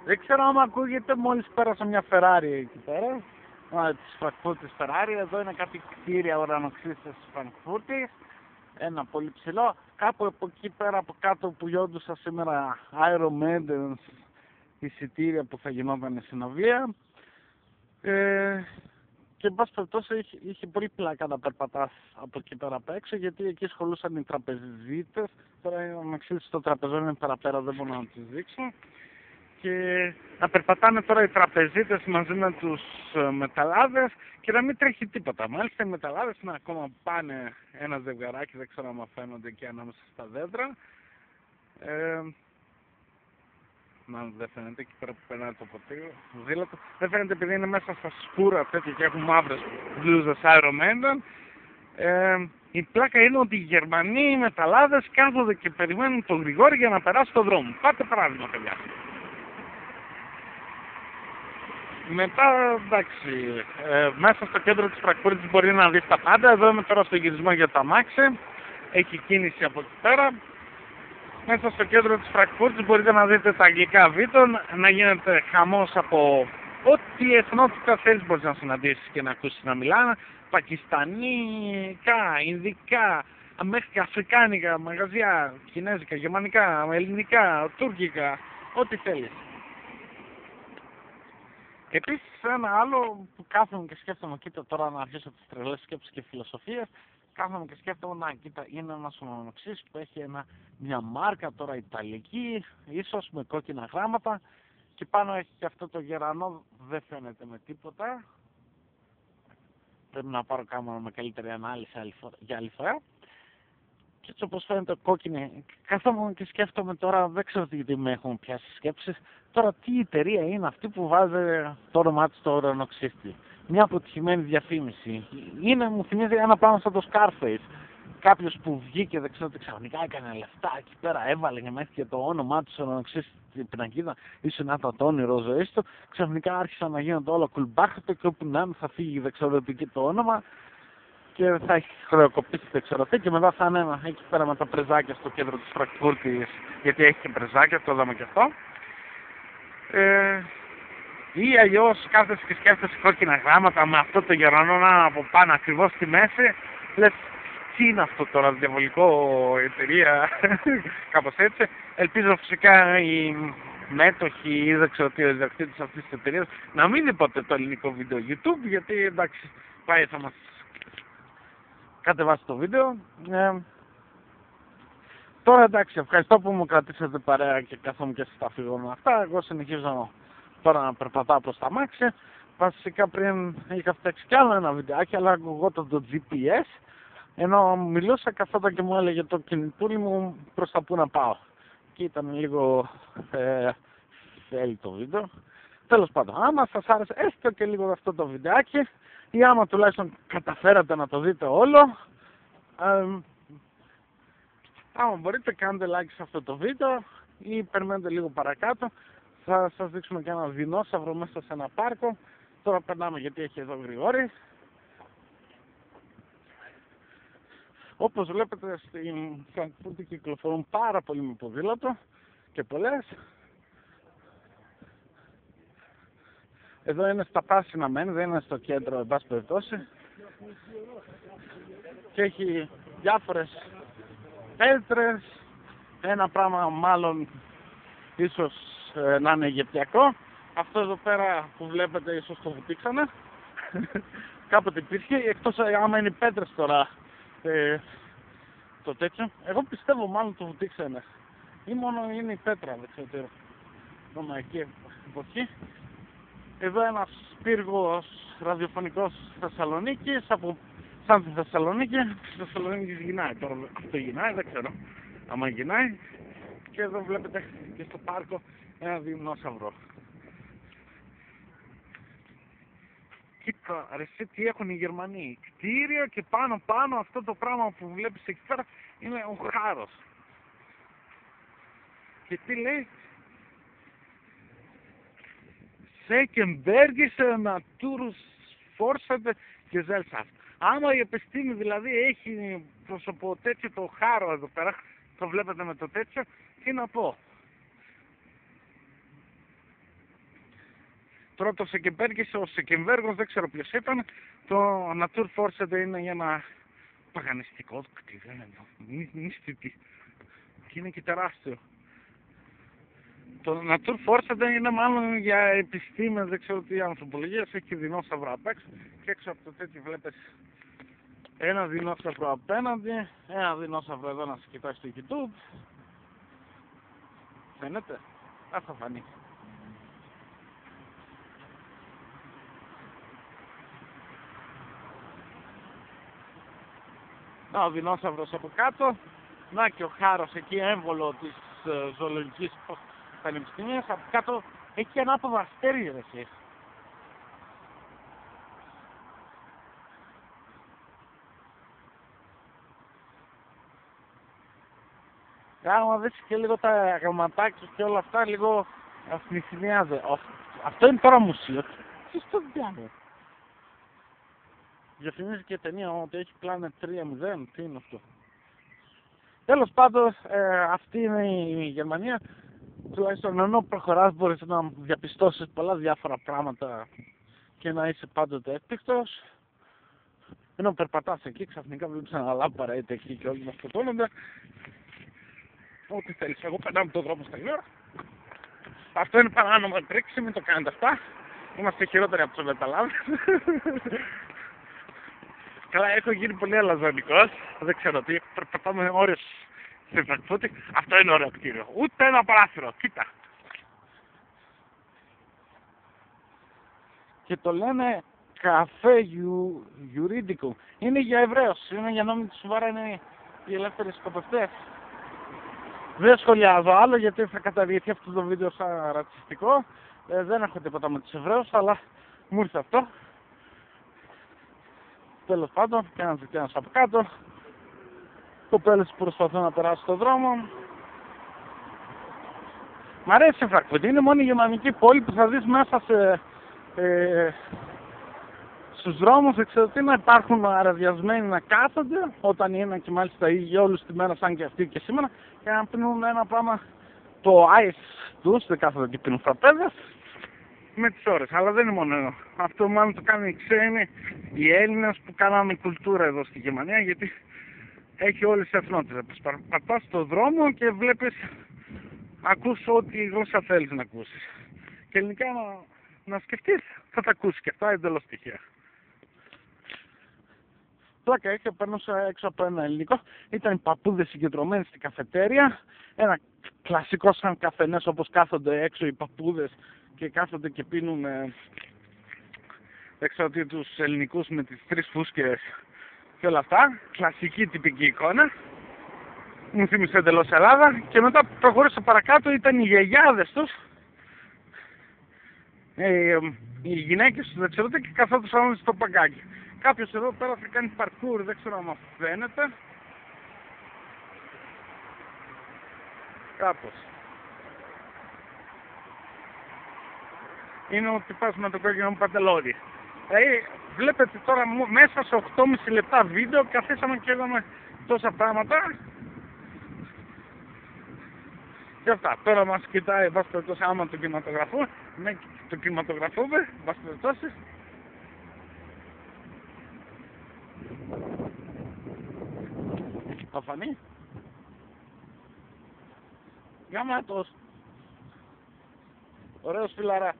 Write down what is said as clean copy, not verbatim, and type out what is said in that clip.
Δεν ξέρω άμα ακούγεται, μόλις πέρασα μια Ferrari εκεί πέρα. Της Φραγκφούρτης Ferrari. Εδώ είναι κάποια κτίρια ουρανοξύστες της Φραγκφούρτης. Ένα πολύ ψηλό. Κάπου από εκεί πέρα από κάτω που γιόντουσα σήμερα Iron Maiden εισιτήρια που θα γινόταν συναυλία. Και εν πάση περιπτώσει είχε πολύ πλάκα να περπατάς από εκεί πέρα απ' έξω, γιατί εκεί σχολούσαν οι τραπεζίτες. Τώρα με εξήλυση στο τραπεζόν είναι παραπέρα, δεν μπορώ να τις δείξω. Και να περπατάνε τώρα οι τραπεζίτες μαζί με τους μεταλλάδες και να μην τρέχει τίποτα. Μάλιστα οι μεταλλάδες να ακόμα πάνε ένα ζευγαράκι, δεν ξέρω αν φαίνονται εκεί ανάμεσα στα δέντρα. Να δεν φαίνεται εκεί πέρα που περνάει το ποδήλατο. Δεν φαίνεται επειδή είναι μέσα στα σκούρα τέτοια και έχουν μαύρες μπλούζες Iron Maiden. Η πλάκα είναι ότι οι Γερμανοί μεταλλάδες κάθονται και περιμένουν τον Γρηγόρη για να περάσει τον δρόμο. Πάτε παράδειγμα, παιδιά. Μετά, εντάξει, μέσα στο κέντρο της Φραγκφούρτης μπορεί να δεις τα πάντα. Εδώ είμαι τώρα στο γυρισμό για το αμάξι. Έχει κίνηση από εκεί πέρα. Μέσα στο κέντρο της Φραγκφούρτης μπορείτε να δείτε τα αγγλικά βίντεο, να γίνεται χαμός από ό,τι εθνότητα θέλεις μπορείς να συναντήσεις και να ακούσεις να μιλάνε. Πακιστανικά, Ινδικά, μέχρι και αφρικάνικα, μαγαζιά, κινέζικα, γερμανικά, ελληνικά, τουρκικά, ό,τι θέλεις. Επίσης ένα άλλο που κάθομαι και σκέφτομαι, κοίτα τώρα να αρχίσω τις τρελές σκέψεις και φιλοσοφίες, κάθομαι και σκέφτομαι να κοίτα, είναι ένας ουρανοξύστης που έχει μια μάρκα τώρα ιταλική, ίσως με κόκκινα γράμματα και πάνω έχει και αυτό το γερανό, δεν φαίνεται με τίποτα. Πρέπει να πάρω κάμερα με καλύτερη ανάλυση για άλλη φορά. Και έτσι όπως φαίνεται κόκκινη, καθόμουν και σκέφτομαι τώρα, δεν ξέρω γιατί με έχουν πιάσει σκέψεις, τώρα τι εταιρεία είναι αυτή που βάζει το όνομά της στο ουρανοξύστη. Μια αποτυχημένη διαφήμιση. Μου θυμίζει ένα πράγμα σαν το Scarface. Κάποιος που βγήκε, δεν ξέρω τι, ξαφνικά έκανε λεφτά εκεί πέρα, έβαλε και μέχρι και το όνομά του στο ουρανοξύστη στην πινακίδα, ίσως να ήταν το όνειρο ζωής του. Ξαφνικά άρχισαν να γίνονται όλα κουλμπάχτα και όπου να είναι θα φύγει, δεν ξέρω τι το όνομα. Και θα έχει χρεοκοπήσει, δεν ξέρω τι, και μετά θα είναι εκεί πέρα με τα πρεζάκια στο κέντρο της Φραγκφούρτης, γιατί έχει και πρεζάκια, το είδαμε και αυτό. Ή αλλιώς κάθεσαι και σκέφτεσαι κόκκινα γράμματα με αυτό το γερανό να από πάνω ακριβώς στη μέση, λες τι είναι αυτό τώρα, διαβολικό εταιρεία, κάπως έτσι. Ελπίζω φυσικά οι μέτοχοι ή δεν ξέρω τι, ο ιδιοκτήτης αυτής της εταιρείας να μην δει ποτέ το ελληνικό βίντεο YouTube, γιατί εντάξει πάει θα μας κατεβάσει το βίντεο. Τώρα εντάξει, ευχαριστώ που μου κρατήσατε παρέα και καθόμουν και στα φυγόνα αυτά. Εγώ συνεχίζω τώρα να περπατάω προς τα μάξι. Βασικά πριν είχα φτιάξει κι άλλο ένα βιντεάκι, αλλά ακουγόταν το GPS. Ενώ μιλούσα, καθόταν και μου έλεγε το κινητούλι μου προς τα που να πάω. Και ήταν λίγο θέλει το βίντεο. Τέλος πάντων, άμα σας άρεσε έστω και λίγο αυτό το βιντεάκι, ή άμα τουλάχιστον καταφέρατε να το δείτε όλο, άμα μπορείτε κάντε like σε αυτό το βίντεο ή περιμένετε λίγο παρακάτω. Θα σας δείξουμε και ένα δεινόσαυρο μέσα σε ένα πάρκο. Τώρα περνάμε γιατί έχει εδώ Γρηγόρη. Όπως βλέπετε στην Φραγκφούρτη κυκλοφορούν πάρα πολύ με ποδήλατο και πολλές. Εδώ είναι στα πράσινα μεν, δεν είναι στο κέντρο εν πάση περιπτώσει. Και έχει διάφορες πέτρες, ένα πράγμα μάλλον ίσως να είναι αιγυπτιακό. Αυτό εδώ πέρα που βλέπετε ίσως το βουτήξανε. Κάποτε υπήρχε, εκτός άμα είναι πέτρες τώρα το τέτοιο. Εγώ πιστεύω μάλλον το βουτήξανε. Ή μόνο είναι η πέτρα, δεν ξέρω τι νομαϊκή εποχή. Εδώ ένας πύργος ραδιοφωνικός Θεσσαλονίκης, σαν τη Θεσσαλονίκη. Στη Θεσσαλονίκη γυρνάει, τώρα αυτό γυρνάει, δεν ξέρω άμα γυρνάει. Και εδώ βλέπετε και στο πάρκο ένα δεινόσαυρο. Κοίτα ρε εσύ τι έχουν οι Γερμανοί, κτίριο και πάνω αυτό το πράγμα που βλέπεις εκεί πέρα είναι ο χάρος. Και τι λέει, Seckenbergische Natursforschende Gesellschaft. Άμα η επιστήμη δηλαδή έχει πρόσωπο τέτοιο το χάρο εδώ πέρα, το βλέπετε με το τέτοιο, τι να πω. πρώτο Σεκεμπέργης, ο Σεκεμβέργος, δεν ξέρω ποιος ήταν. Το Natur Force είναι για ένα παγανιστικό κτίριο, μυστική. Και είναι και τεράστιο. Το Natur Force είναι μάλλον για επιστήμες, δεν ξέρω τι ανθρωπολογίες, έχει δεινόσαυρο απ' έξω και έξω από το τέτοιο βλέπεις ένα δεινόσαυρο απέναντι, ένα δεινόσαυρο εδώ να σε κοιτάει στο YouTube. Φαίνεται, θα φανεί. Να ο δεινόσαυρος από κάτω, να και ο χάρος εκεί έμβολο της ζωολογικής πανεπιστημίας, από κάτω έχει ανάποδα αστέρια εσύ. Άμα δεις και λίγο τα γραμματάκια και όλα αυτά, λίγο αθνησινιάζει. Αυτό είναι τώρα μουσείο. Τι στο διάλογο. Διαφημίζει και ταινία ότι έχει Planet 3.0. Τι είναι αυτό. Τέλος πάντων, αυτή είναι η Γερμανία. Τουλάχιστον ενώ προχωράς μπορείς να διαπιστώσεις πολλά διάφορα πράγματα και να είσαι πάντοτε έκπληκτος. Ενώ περπατάς εκεί, ξαφνικά βλέπεις ένα λάμπαρα είτε εκεί και όλοι μας σκοτώνονται. Ό,τι θέλεις. Εγώ περνάω τον δρόμο στα ώρα. Αυτό είναι παράνομο τρίξη, μην το κάνετε αυτά. Είμαστε χειρότεροι από τους μεταλλάδες. Καλά, έχω γίνει πολύ αλαζονικός. Δεν ξέρω τι. Περπατάμε ώρες στη Φραγκφούρτη. Αυτό είναι ωραίο κτίριο. Ούτε ένα παράθυρο. Κοίτα. Και το λένε καφέ γιουρίδικο. Είναι για Εβραίους. Είναι για νόμιμη του Σουβάρα, είναι οι ελεύθεροι σκοπευτές. Δεν σχολιάζω άλλο γιατί θα καταργηθεί αυτό το βίντεο σαν ρατσιστικό. Δεν έχω τίποτα με τους Εβραίους, αλλά μου ήρθε αυτό. Τέλος πάντων, και ένας από κάτω. Κοπέλες που προσπαθούν να περάσουν στον δρόμο. Μ' αρέσει η Φραγκφούρτη, είναι μόνο η γερμανική πόλη που θα δεις μέσα στους δρόμους εξαιρετικά να υπάρχουν αραδιασμένοι να κάθονται όταν είναι και μάλιστα για όλους τη μέρα σαν και αυτοί και σήμερα και να πίνουν ένα πράγμα το ice τους, δεν κάθονται και πίνουν φραπέδες με τις ώρες, αλλά δεν είναι μόνο εδώ. Αυτό μάλλον το κάνουν οι ξένοι, οι Έλληνες που κάνανε κουλτούρα εδώ στη Γερμανία γιατί έχει όλες τις εθνότητες. Πατάς στον δρόμο και βλέπεις, ακούς ό,τι γλώσσα θέλεις να ακούσεις. Και ελληνικά να σκεφτείς, θα τα ακούσεις και αυτά εντελώς τυχαία. Πλάκα είχε, περνούσα έξω από ένα ελληνικό, ήταν οι παππούδες συγκεντρωμένοι στην καφετέρια, ένα κλασικό σαν καφενές όπως κάθονται έξω οι παππούδες και κάθονται και πίνουν έξω από τους ελληνικούς με τις 3 φούσκες και όλα αυτά, κλασική τυπική εικόνα, μου θύμισε εντελώς Ελλάδα και μετά προχώρησα παρακάτω, ήταν οι γιαγιάδες τους, οι γυναίκες τους δεξιότητα και καθόντουσαν στο παγκάκι. Κάποιος εδώ πέρα θα κάνει παρκούρ, δεν ξέρω αν φαίνεται. Κάπως. Είναι ότι πας με το κόκκινο μου παντελόνι. Βλέπετε τώρα μέσα σε 8,5 λεπτά βίντεο καθίσαμε και είδαμε τόσα πράγματα. Και αυτά. Τώρα μας κοιτάει, βάσει περιπτώσει, άμα το κινηματογραφούμε, ναι, το κινηματογραφούμε, βάσει περιπτώσει. Θα φανεί. Γαμάτος. Ωραίος φιλαρά.